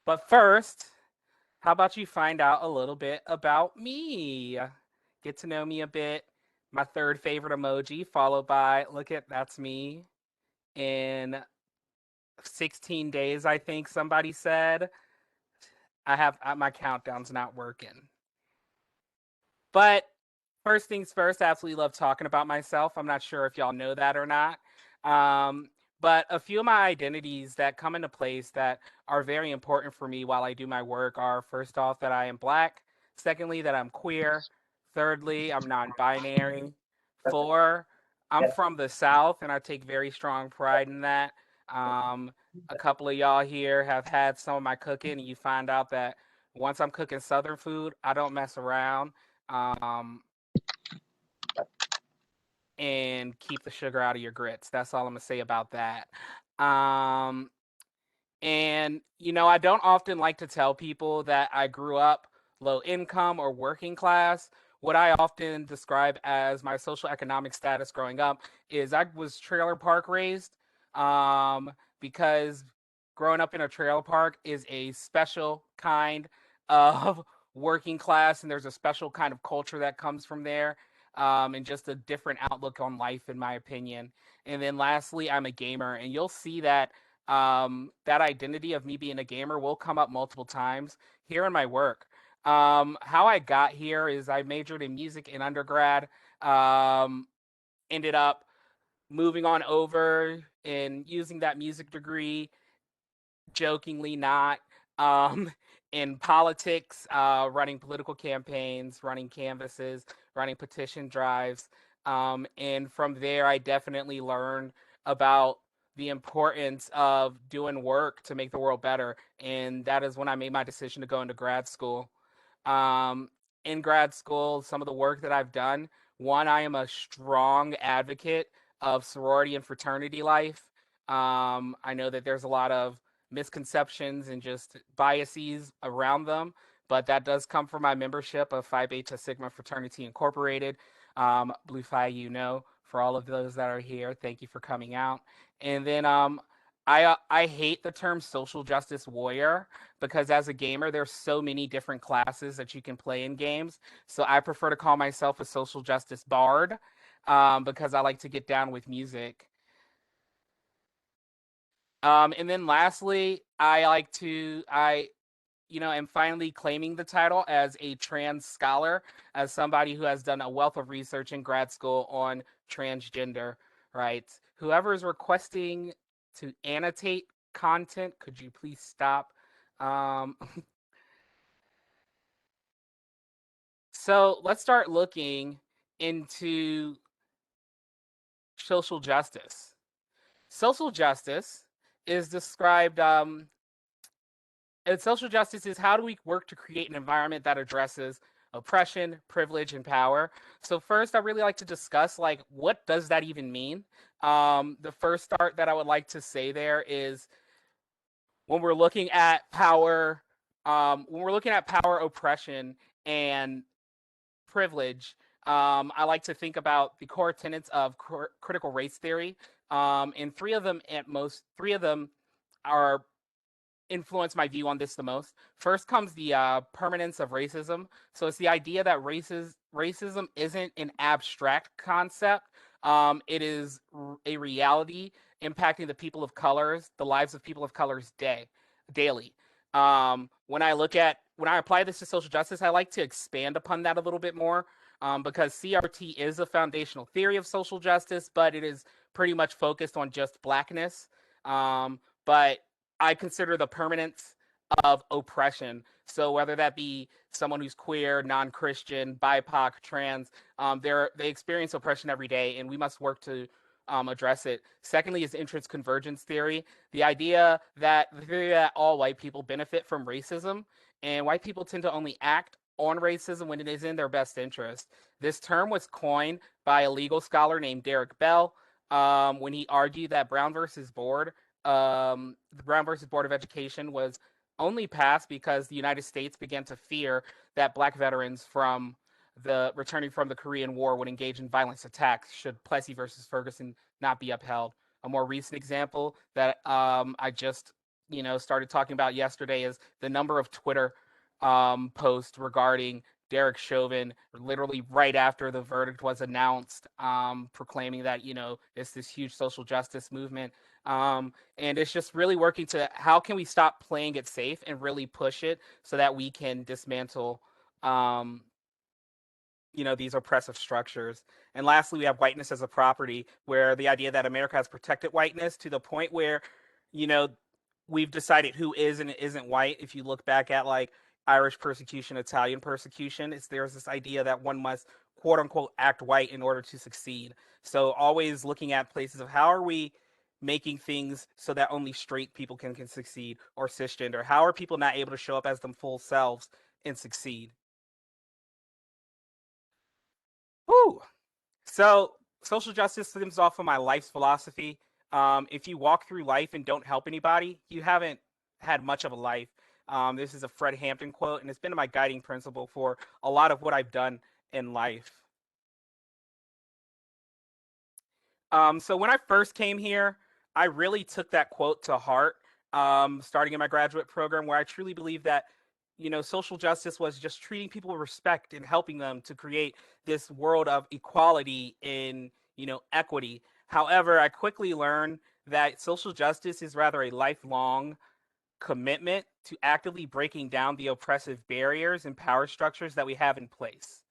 But first, how about you find out a little bit about me? Get to know me a bit. My third favorite emoji, followed by look at that's me in 16 days, I think somebody said. I have my countdown's not working. But first things first, I absolutely love talking about myself. I'm not sure if y'all know that or not. Um, but a few of my identities that come into place that are very important for me while I do my work are first off, that I am black. Secondly, that I'm queer. Thirdly, I'm non binary. Four, I'm from the South and I take very strong pride in that. Um, a couple of y'all here have had some of my cooking, and you find out that once I'm cooking Southern food, I don't mess around. Um, and keep the sugar out of your grits. That's all I'm gonna say about that. Um, and I don't often like to tell people that I grew up low income or working class. What I often describe as my social economic status growing up is I was trailer park raised, because growing up in a trailer park is a special kind of working class, and there's a special kind of culture that comes from there, and just a different outlook on life, in my opinion. And then lastly, I'm a gamer, and you'll see that that identity of me being a gamer will come up multiple times here in my work. How I got here is I majored in music in undergrad, um, ended up moving on over and using that music degree, jokingly not, um, in politics, running political campaigns, running canvases, running petition drives. And from there, I definitely learned about the importance of doing work to make the world better. And that is when I made my decision to go into grad school. Um, in grad school, some of the work that I've done, one, I am a strong advocate of sorority and fraternity life. I know that there's a lot of misconceptions and just biases around them, but that does come from my membership of Phi Beta Sigma Fraternity Incorporated. Blue Phi, for all of those that are here, thank you for coming out. And then I hate the term social justice warrior because as a gamer, there's so many different classes that you can play in games. So I prefer to call myself a social justice bard, because I like to get down with music. And then lastly, am finally claiming the title as a trans scholar, as somebody who has done a wealth of research in grad school on transgender rights. Whoever is requesting to annotate content, could you please stop? Um, so let's start looking into social justice. Social justice is described and social justice is how do we work to create an environment that addresses oppression, privilege, and power. So first, I really like to discuss like what does that even mean. The first start that I would like to say there is when we're looking at power, oppression, and privilege. I like to think about the core tenets of critical race theory, and three of them are influence my view on this the most. First comes the permanence of racism. So it's the idea that racism isn't an abstract concept. It is a reality impacting the lives of people of colors daily. When I apply this to social justice, I like to expand upon that a little bit more, because CRT is a foundational theory of social justice, but it is pretty much focused on just blackness. But I consider the permanence of oppression. So whether that be someone who's queer, non-Christian, BIPOC, trans, they experience oppression every day, and we must work to address it. Secondly, is entrance convergence theory, the theory that all white people benefit from racism, and white people tend to only act on racism when it is in their best interest. This term was coined by a legal scholar named Derek Bell, when he argued that the Brown versus Board of Education was only passed because the United States began to fear that black veterans from the returning from the Korean War would engage in violent attacks should Plessy versus Ferguson not be upheld. A more recent example that I just started talking about yesterday is the number of Twitter posts regarding Derek Chauvin, literally right after the verdict was announced, proclaiming that it's this huge social justice movement, and it's just really working to how can we stop playing it safe and really push it so that we can dismantle um, these oppressive structures. And lastly, we have whiteness as a property, where the idea that America has protected whiteness to the point where, you know, we've decided who is and isn't white. If you look back at like Irish persecution, Italian persecution, there's this idea that one must quote unquote act white in order to succeed. So always looking at places of how are we making things so that only straight people can succeed, or cisgender. How are people not able to show up as them full selves and succeed? Woo! So, social justice stems off of my life's philosophy. If you walk through life and don't help anybody, you haven't had much of a life. This is a Fred Hampton quote, and it's been my guiding principle for a lot of what I've done in life. So when I first came here, I really took that quote to heart, starting in my graduate program, where I truly believe that, social justice was just treating people with respect and helping them to create this world of equality and, equity. However, I quickly learned that social justice is rather a lifelong commitment to actively breaking down the oppressive barriers and power structures that we have in place.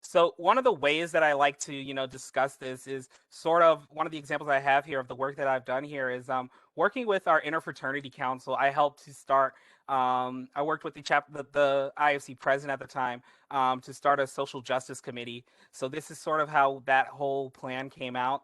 So one of the ways that I like to, discuss this is sort of one of the examples I have here of the work that I've done here is working with our interfraternity council. I helped to start. I worked with the IFC president at the time, to start a social justice committee. So this is sort of how that whole plan came out.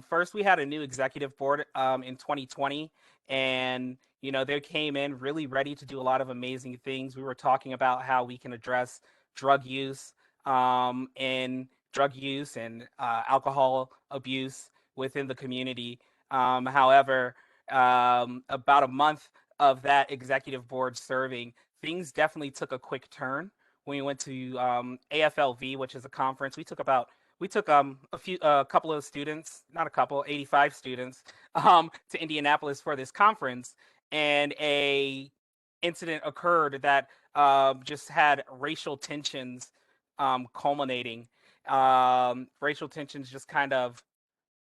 First, we had a new executive board in 2020, and they came in really ready to do a lot of amazing things. We were talking about how we can address drug use, and drug use and alcohol abuse within the community. However, about a month of that executive board serving, things definitely took a quick turn when we went to AFLV, which is a conference. We took a couple of students, not a couple, 85 students, to Indianapolis for this conference, and a incident occurred that just had racial tensions culminating. Racial tensions just kind of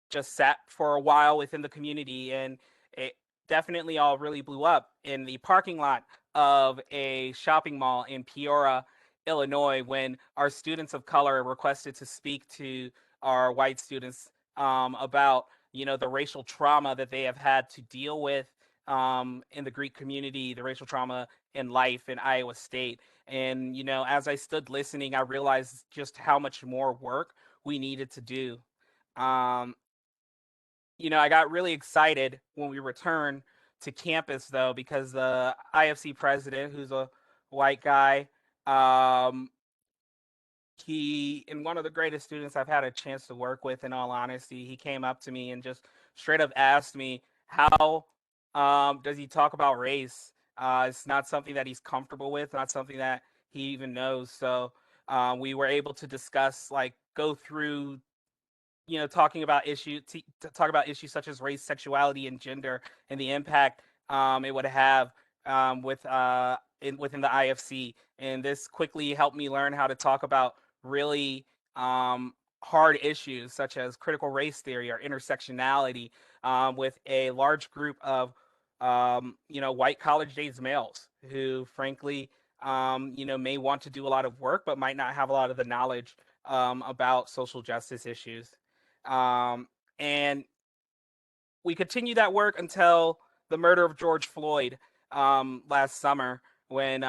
just sat for a while within the community, and it definitely all really blew up in the parking lot of a shopping mall in Peoria, Illinois, when our students of color requested to speak to our white students about the racial trauma that they have had to deal with in the Greek community, the racial trauma in life in Iowa State. And as I stood listening, I realized just how much more work we needed to do. Um, I got really excited when we returned to campus, though, because the IFC president, who's a white guy, um, he and one of the greatest students I've had a chance to work with. In all honesty, he came up to me and just straight up asked me how does he talk about race. It's not something that he's comfortable with, not something that he even knows. So we were able to discuss, like, go through talking about to talk about issues such as race, sexuality, and gender, and the impact it would have within the IFC. And this quickly helped me learn how to talk about really hard issues such as critical race theory or intersectionality with a large group of white college age males who, frankly, may want to do a lot of work but might not have a lot of the knowledge about social justice issues. Um, and we continued that work until the murder of George Floyd last summer, when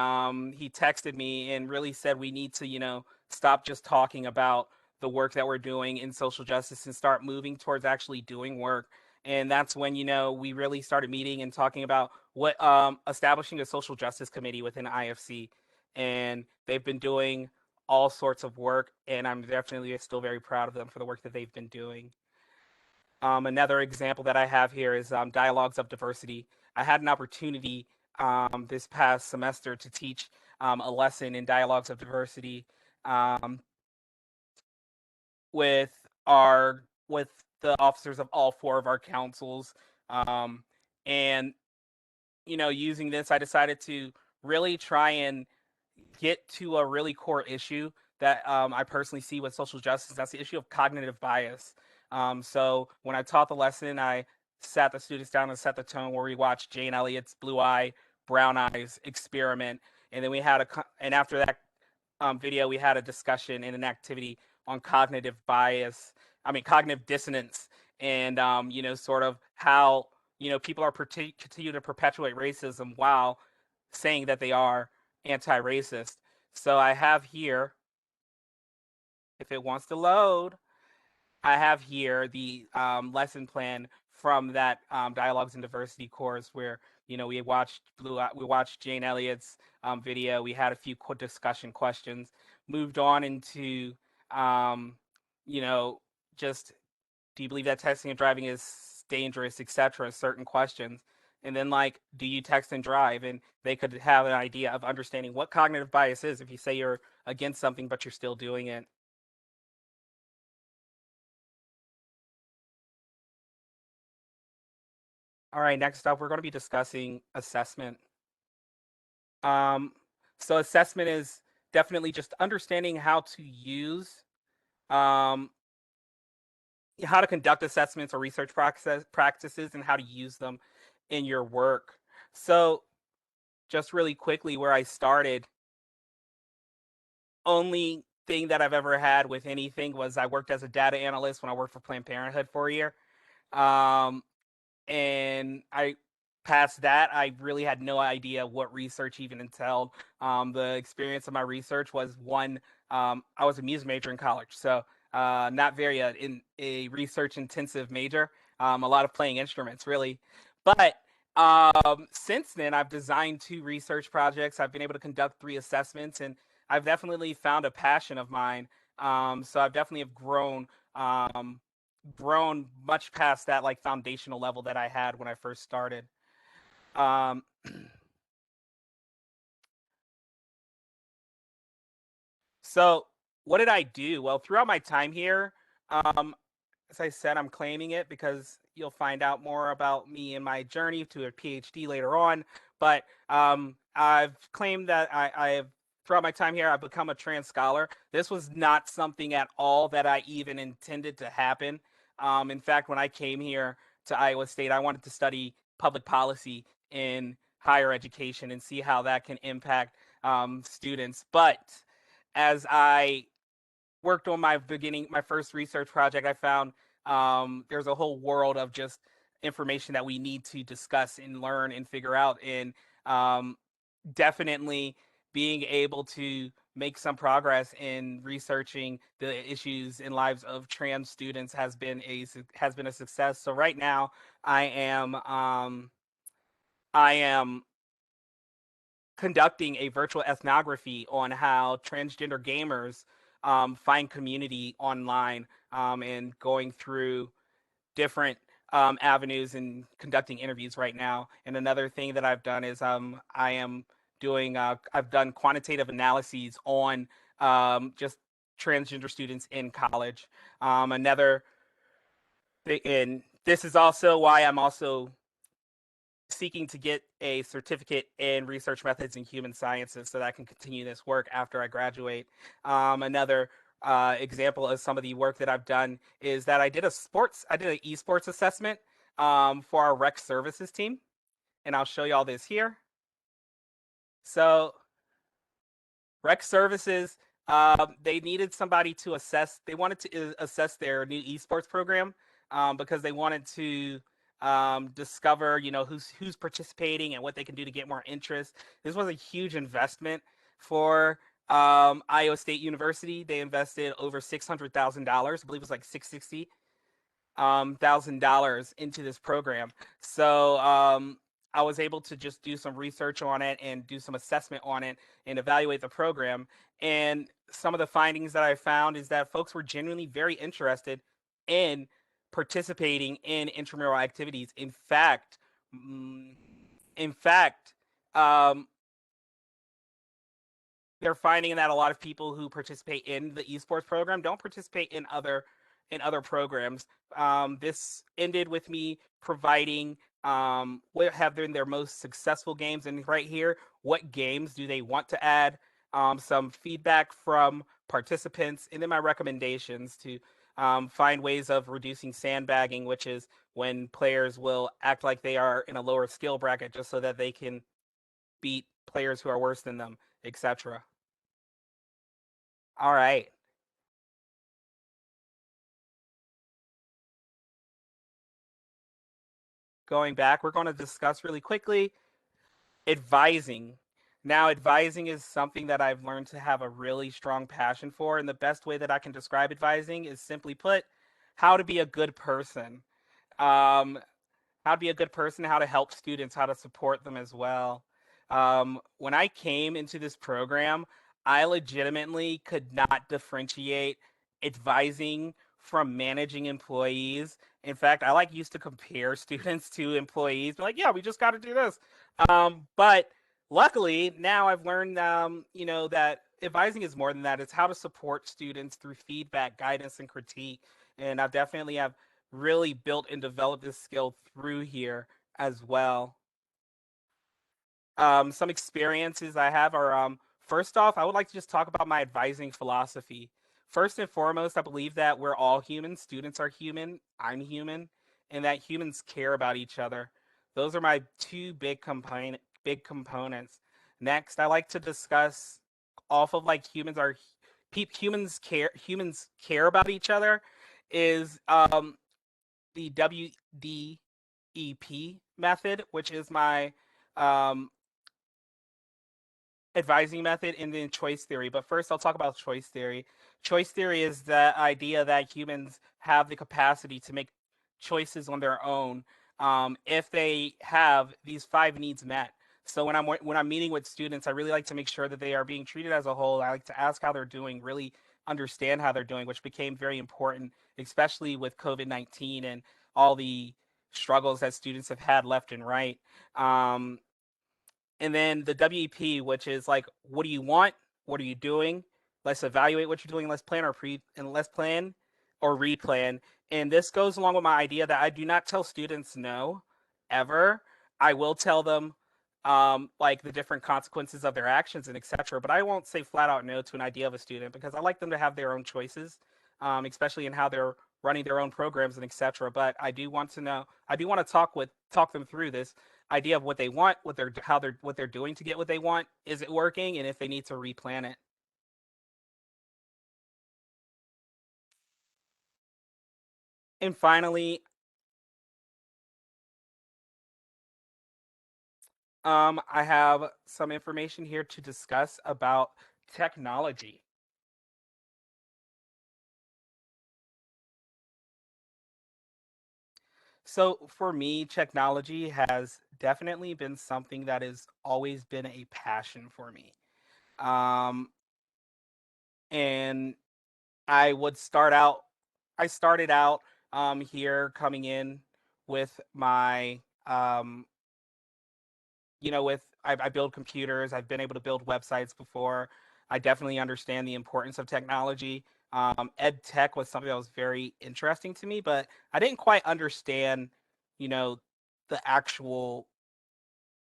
he texted me and really said we need to, stop just talking about the work that we're doing in social justice and start moving towards actually doing work. And that's when, we really started meeting and talking about what establishing a social justice committee within IFC. And they've been doing all sorts of work, and I'm definitely still very proud of them for the work that they've been doing. Another example that I have here is Dialogues of Diversity. I had an opportunity this past semester to teach a lesson in Dialogues of Diversity um, with the officers of all four of our councils. Um, And using this, I decided to really try and get to a really core issue that I personally see with social justice. That's the issue of cognitive bias. So when I taught the lesson, I sat the students down and set the tone where we watched Jane Elliott's Blue Eye, Brown Eyes experiment, and then we had and after that video, we had a discussion and an activity on cognitive bias. I mean, cognitive dissonance, and sort of how people are continue to perpetuate racism while saying that they are anti-racist. So I have here, if it wants to load, I have here the lesson plan from that dialogues and diversity course where we watched Jane Elliott's video. We had a few discussion questions, moved on into um, you know just do you believe that texting and driving is dangerous, etc. Certain questions, and then like do you text and drive, and they could have an idea of understanding what cognitive bias is if you say you're against something but you're still doing it. All right, next up, we're going to be discussing assessment. Um, so assessment is definitely just understanding how to use, um, how to conduct assessments or research practices and how to use them in your work. So just really quickly, where I started, only thing that I've ever had with anything was I worked as a data analyst when I worked for Planned Parenthood for a year. Um, and I past that, I really had no idea what research even entailed. The experience of my research was one. I was a music major in college, so not very in a research intensive major. A lot of playing instruments, really. But since then, I've designed 2 research projects. I've been able to conduct 3 assessments, and I've definitely found a passion of mine. So I've definitely have grown much past that like foundational level that I had when I first started. Um, so what did I do? Well, throughout my time here, um, as I said, I'm claiming it because you'll find out more about me and my journey to a PhD later on. But I've claimed that I have, throughout my time here, I've become a trans scholar. This was not something at all that I even intended to happen. In fact, when I came here to Iowa State, I wanted to study public policy in higher education and see how that can impact students. But as I worked on my first research project, I found there's a whole world of just information that we need to discuss and learn and figure out. And um, definitely being able to make some progress in researching the issues in lives of trans students has been a success. So right now, I am um, I am conducting a virtual ethnography on how transgender gamers find community online, and going through different avenues and conducting interviews right now. And another thing that I've done is I've done quantitative analyses on just transgender students in college. Another thing, and this is also why I'm also seeking to get a certificate in research methods in human sciences so that I can continue this work after I graduate. Another example of some of the work that I've done is that I did an esports assessment for our rec services team, and I'll show you all this here. So rec services, they needed somebody to assess. They wanted to assess their new esports program because they wanted to discover, who's participating and what they can do to get more interest. This was a huge investment for Iowa State University. They invested over $600,000. I believe it was like 660 $1,000 into this program. So I was able to just do some research on it and do some assessment on it and evaluate the program. And some of the findings that I found is that folks were genuinely very interested in participating in intramural activities. Mm, in fact, um, they're finding that a lot of people who participate in the esports program don't participate in other programs. This ended with me providing what have been their most successful games, and right here, what games do they want to add, some feedback from participants, and then my recommendations to find ways of reducing sandbagging, which is when players will act like they are in a lower skill bracket just so that they can beat players who are worse than them, etc. All right, going back, we're going to discuss really quickly advising. Now, advising is something that I've learned to have a really strong passion for, and the best way that I can describe advising is simply put, how to be a good person. Um, how to be a good person, how to help students, how to support them as well. When I came into this program, I legitimately could not differentiate advising from managing employees. In fact, I like used to compare students to employees, be like, yeah, we just got to do this. But luckily, now I've learned, that advising is more than that. It's how to support students through feedback, guidance, and critique. And I definitely have really built and developed this skill through here as well. Some experiences I have are first off, I would like to just talk about my advising philosophy. First and foremost, I believe that we're all human. Students are human. I'm human, and that humans care about each other. Those are my two big components. Next, I like to discuss off of like humans care about each other is the WDEP method, which is my um, advising method, and then choice theory. But first, I'll talk about choice theory. Choice theory is the idea that humans have the capacity to make choices on their own if they have these five needs met. So when I'm meeting with students, I really like to make sure that they are being treated as a whole. I like to ask how they're doing, really understand how they're doing, which became very important, especially with COVID-19 and all the struggles that students have had left and right. Um, and then the WEP, which is like, what do you want? What are you doing? Let's evaluate what you're doing. Let's plan or replan. And this goes along with my idea that I do not tell students no ever. I will tell them like the different consequences of their actions and etc. But I won't say flat out no to an idea of a student because I like them to have their own choices, especially in how they're running their own programs and etc. But I do want to know. I do want to talk them through this idea of what they want, what they're doing to get what they want. Is it working? And if they need to replan it. And finally, I have some information here to discuss about technology. So for me, technology has definitely been something that has always been a passion for me. Um, and I would start out. I started out here coming in with my I build computers. I've been able to build websites before. I definitely understand the importance of technology. Ed tech was something that was very interesting to me, but I didn't quite understand, you know, the actual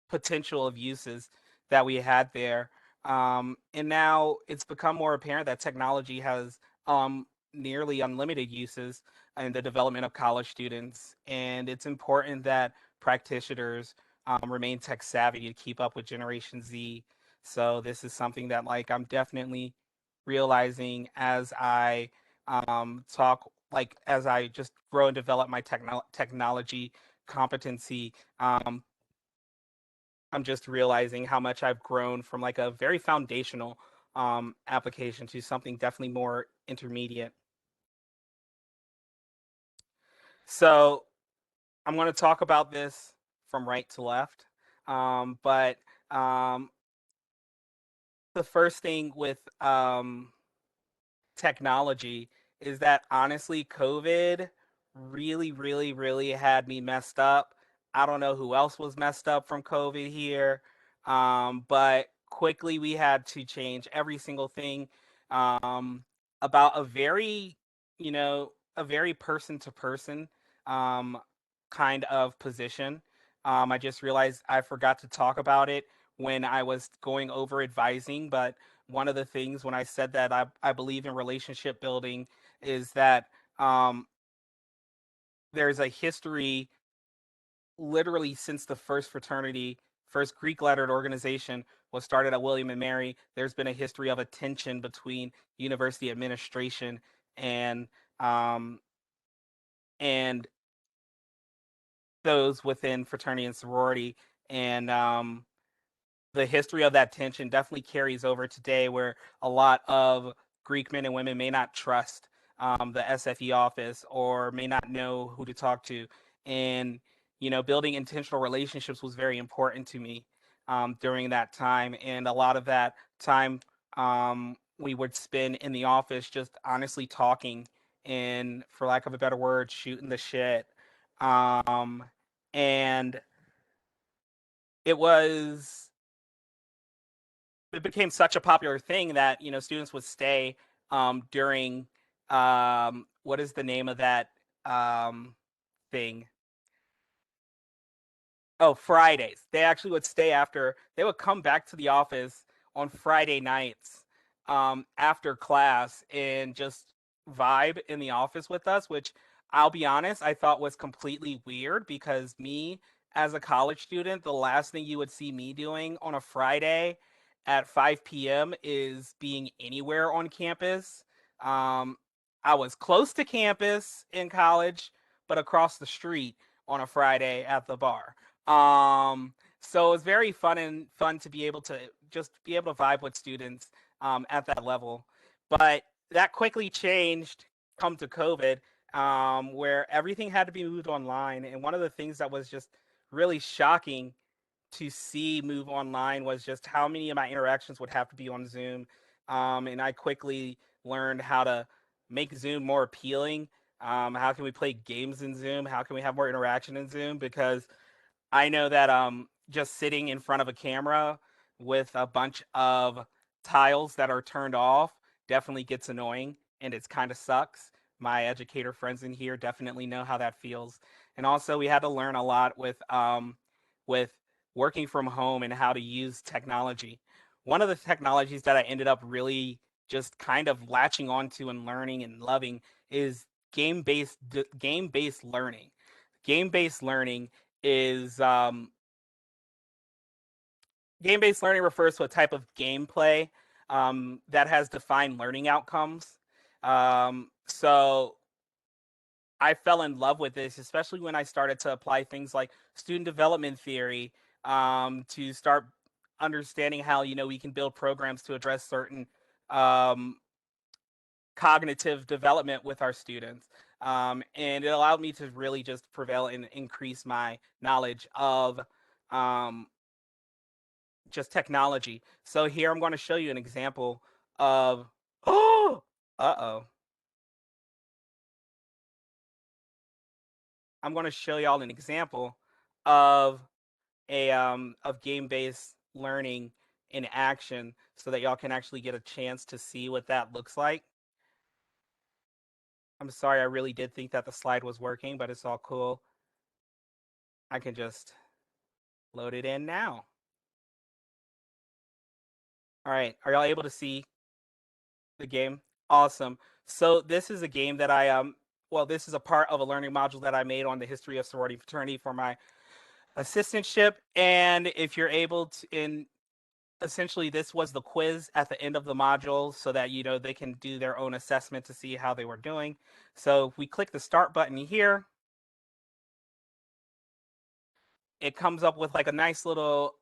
potential of uses that we had there. And now it's become more apparent that technology has nearly unlimited uses in the development of college students. And it's important that practitioners remain tech savvy to keep up with Generation Z. So this is something that like I'm definitely realizing as I talk, like as I just grow and develop my technology competency. I'm just realizing how much I've grown from like a very foundational application to something definitely more intermediate. So I'm going to talk about this from right to left. But the first thing with technology is that honestly, COVID really, really, really had me messed up. I don't know who else was messed up from COVID here, but quickly we had to change every single thing um, about a very person to person kind of position. I just realized I forgot to talk about it when I was going over advising. But one of the things when I said that I believe in relationship building is that um, there's a history literally since the first fraternity, first Greek lettered organization was started at William and Mary. There's been a history of a tension between university administration and um, and those within fraternity and sorority, and the history of that tension definitely carries over today, where a lot of Greek men and women may not trust the SFE office or may not know who to talk to. And, building intentional relationships was very important to me during that time. And a lot of that time we would spend in the office just honestly talking and, for lack of a better word, shooting the shit. Um, and it was it became such a popular thing that students would stay during what is the name of that um, thing? Oh, Fridays. They actually would stay after. They would come back to the office on Friday nights after class and just vibe in the office with us, which I'll be honest, I thought was completely weird because me, as a college student, the last thing you would see me doing on a Friday at 5 p.m. is being anywhere on campus. Um, I was close to campus in college, but across the street on a Friday at the bar. So it was very fun to be able to just be able to vibe with students at that level. But that quickly changed come to COVID, where everything had to be moved online. And one of the things that was just really shocking to see move online was just how many of my interactions would have to be on Zoom. And I quickly learned how to make Zoom more appealing. How can we play games in Zoom? How can we have more interaction in Zoom? Because I know that just sitting in front of a camera with a bunch of tiles that are turned off definitely gets annoying and it's kind of sucks. My educator friends in here definitely know how that feels. And also we had to learn a lot with working from home and how to use technology. One of the technologies that I ended up really just kind of latching onto and learning and loving is game-based learning. Game-based learning is game-based learning refers to a type of gameplay that has defined learning outcomes. So I fell in love with this, especially when I started to apply things like student development theory to start understanding how we can build programs to address certain um, cognitive development with our students. And it allowed me to really just prevail and increase my knowledge of um, just technology. So here I'm going to show you an example of oh, uh-oh. I'm going to show y'all an example of a of game-based learning in action so that y'all can actually get a chance to see what that looks like. I'm sorry, I really did think that the slide was working, but it's all cool. I can just load it in now. All right, are y'all able to see the game? Awesome. So this is a game that this is a part of a learning module that I made on the history of sorority and fraternity for my assistantship. And if you're able to, in essentially this was the quiz at the end of the module so that they can do their own assessment to see how they were doing. So if we click the start button here, it comes up with like a nice little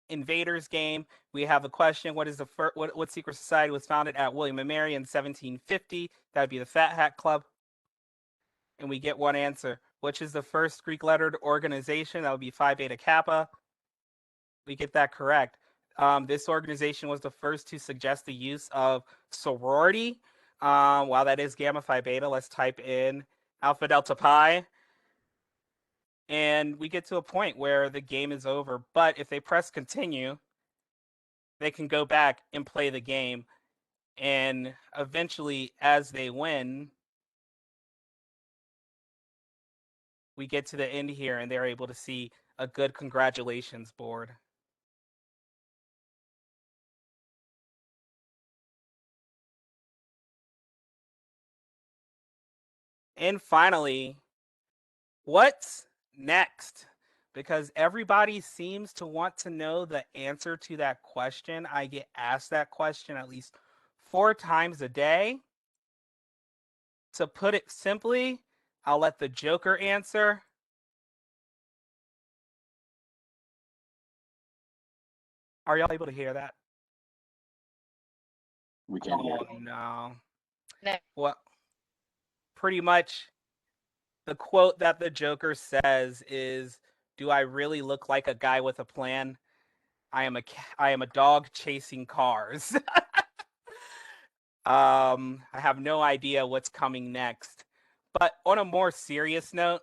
invaders game. We have a question: what is the first, what secret society was founded at William and Mary in 1750? That would be the Fat Hat Club. And we get one answer. Which is the first Greek lettered organization? That would be Phi Beta Kappa. We get that correct. This organization was the first to suggest the use of sorority. While that is Gamma Phi Beta, let's type in Alpha Delta Pi. And we get to a point where the game is over. But if they press continue, they can go back and play the game. And eventually, as they win, we get to the end here and they're able to see a good congratulations board. And finally, what's next? Because everybody seems to want to know the answer to that question. I get asked that question at least 4 times a day. To put it simply, I'll let the Joker answer. Are y'all able to hear that? We can't hear it. Oh no. No. Well, pretty much the quote that the Joker says is, "Do I really look like a guy with a plan? I am a dog chasing cars." I have no idea what's coming next. But on a more serious note,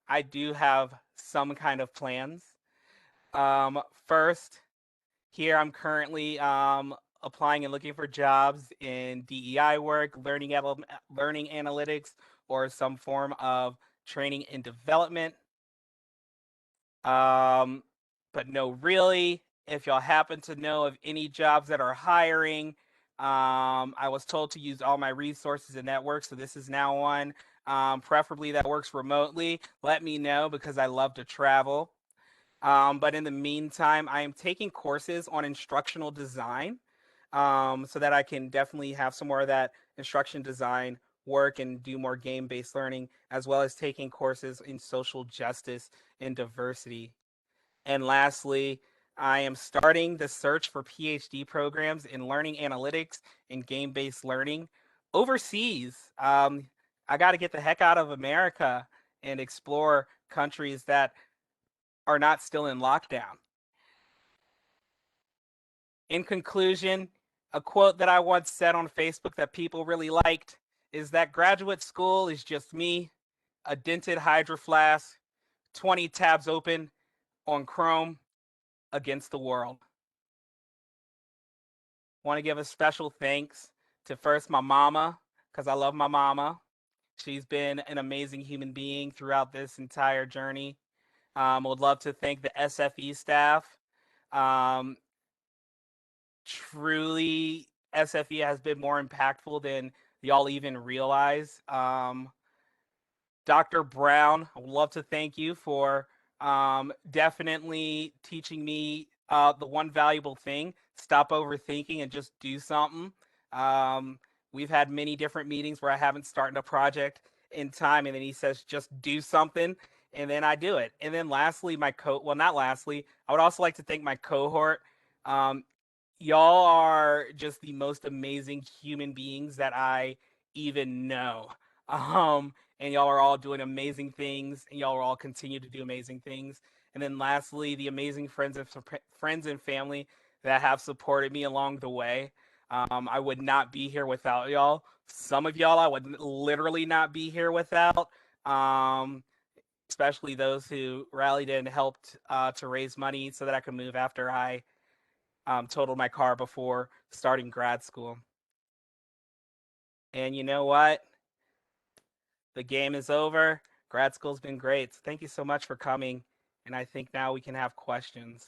I do have some kind of plans. First, here I'm currently applying and looking for jobs in DEI work, learning analytics, or some form of training and development. Um, but no, really, if y'all happen to know of any jobs that are hiring, I was told to use all my resources and networks, so this is now one. Preferably that works remotely. Let me know because I love to travel. But in the meantime, I am taking courses on instructional design, so that I can definitely have some more of that instruction design work and do more game-based learning, as well as taking courses in social justice and diversity. And lastly, I am starting the search for PhD programs in learning analytics and game-based learning overseas. I got to get the heck out of America and explore countries that are not still in lockdown. In conclusion, a quote that I once said on Facebook that people really liked is that graduate school is just me, a dented Hydro Flask, 20 tabs open on Chrome against the world. Want to give a special thanks to first my mama, because I love my mama. She's been an amazing human being throughout this entire journey. Would love to thank the SFE staff. Um, Truly, SFE has been more impactful than y'all even realize. Dr. Brown, I would love to thank you for definitely teaching me the one valuable thing: stop overthinking and just do something. Um, we've had many different meetings where I haven't started a project in time, and then he says, just do something. And then I do it. And then lastly, not lastly, I would also like to thank my cohort. Um, y'all are just the most amazing human beings that I even know. And y'all are all doing amazing things, and y'all are all continue to do amazing things. And then lastly, the amazing friends and family that have supported me along the way. I would not be here without y'all. Some of y'all I would literally not be here without. Um, Especially those who rallied and helped to raise money so that I could move after I totaled my car before starting grad school. And you know what? The game is over. Grad school's been great. So thank you so much for coming. And I think now we can have questions.